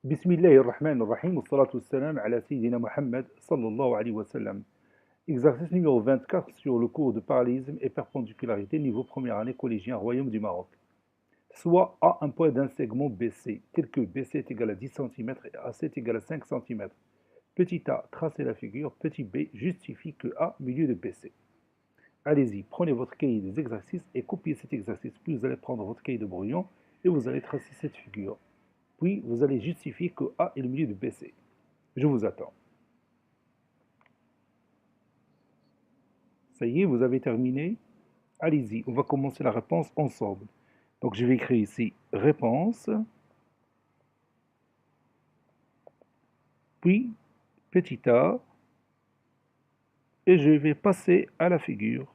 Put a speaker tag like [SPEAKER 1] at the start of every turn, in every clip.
[SPEAKER 1] Bismillahirrahmanirrahim, wassalatu wassalam ala Sayyidina Muhammad sallallahu alayhi wa sallam. Exercice numéro 24 sur le cours de parallélisme et perpendicularité, niveau première année collégien, Royaume du Maroc. Soit A un point d'un segment BC, tel que BC est égal à 10 cm et AC est égal à 5 cm. Petit a, tracez la figure. Petit b, justifie que A, milieu de BC. Allez-y, prenez votre cahier des exercices et copiez cet exercice. Puis vous allez prendre votre cahier de brouillon et vous allez tracer cette figure. Puis vous allez justifier que A est le milieu de BC. Je vous attends. Ça y est, vous avez terminé? Allez-y, on va commencer la réponse ensemble. Donc je vais écrire ici réponse, puis petit a, et je vais passer à la figure.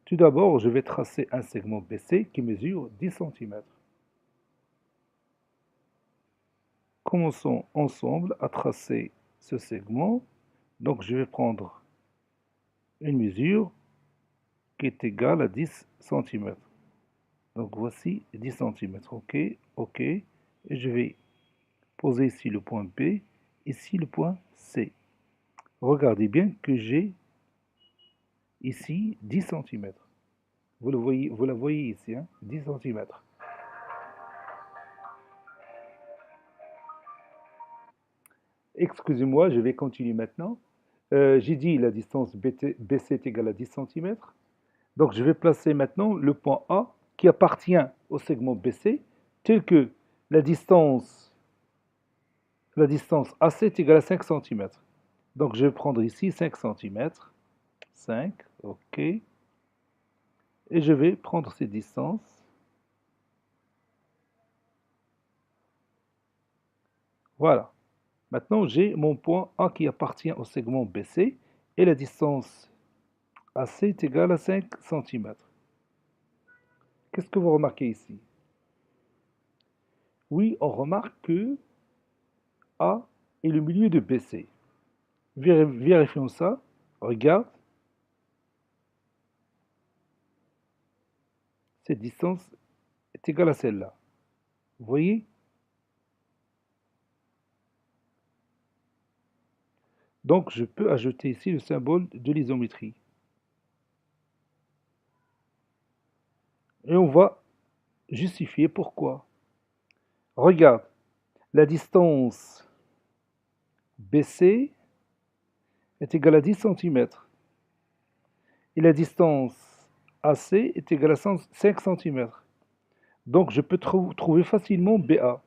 [SPEAKER 1] Tout d'abord, je vais tracer un segment BC qui mesure 10 cm. Commençons ensemble à tracer ce segment. Donc je vais prendre une mesure qui est égale à 10 cm. Donc voici 10 cm. OK, OK. Et je vais poser ici le point B, ici le point C. Regardez bien que j'ai ici 10 cm. Vous la voyez ici, hein, 10 cm. Excusez-moi, je vais continuer maintenant. J'ai dit la distance BC est égale à 10 cm. Donc je vais placer maintenant le point A qui appartient au segment BC, tel que la distance AC est égale à 5 cm. Donc je vais prendre ici 5 cm. 5, OK. Et je vais prendre ces distances. Voilà. Maintenant, j'ai mon point A qui appartient au segment BC et la distance AC est égale à 5 cm. Qu'est-ce que vous remarquez ici? Oui, on remarque que A est le milieu de BC. Vérifions ça. Regarde. Cette distance est égale à celle-là. Vous voyez? Donc, je peux ajouter ici le symbole de l'isométrie. Et on va justifier pourquoi. Regarde, la distance BC est égale à 10 cm. Et la distance AC est égale à 5 cm. Donc, je peux trouver facilement BA.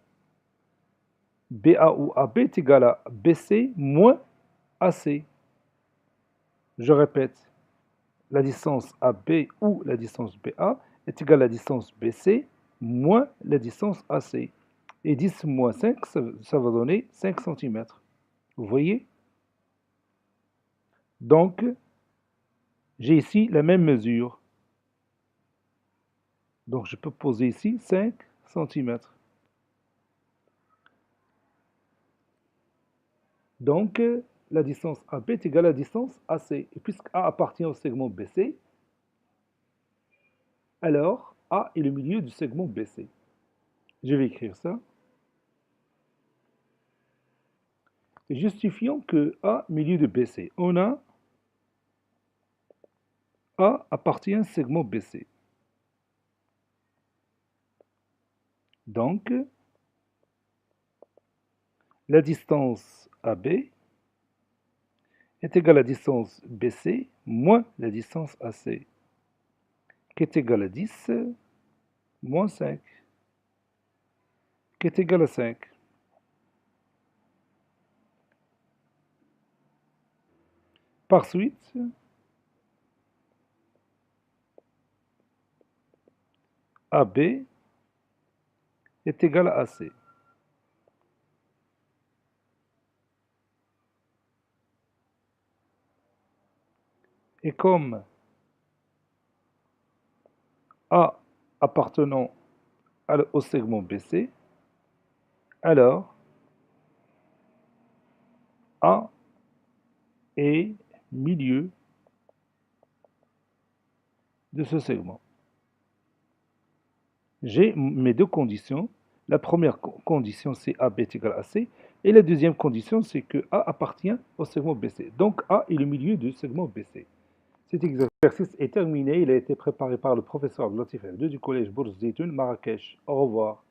[SPEAKER 1] BA ou AB est égal à BC moins AC. Je répète, la distance AB ou la distance BA est égale à la distance BC moins la distance AC. Et 10 moins 5, ça va donner 5 cm. Vous voyez? Donc, j'ai ici la même mesure. Donc, je peux poser ici 5 cm. Donc, la distance AB est égale à la distance AC. Et puisque A appartient au segment BC, alors A est le milieu du segment BC. Je vais écrire ça. Justifions que A milieu de BC. On a A appartient au segment BC. Donc, la distance AB est égale à la distance BC moins la distance AC, qui est égale à 10 moins 5, qui est égal à 5. Par suite, AB est égal à AC. Et comme A appartenant au segment BC, alors A est milieu de ce segment. J'ai mes deux conditions. La première condition, c'est AB est égal à C. Et la deuxième condition, c'est que A appartient au segment BC. Donc A est le milieu du segment BC. Cet exercice est terminé. Il a été préparé par le professeur Abdelatif F2 du collège Bourz Zeytoun, Marrakech. Au revoir.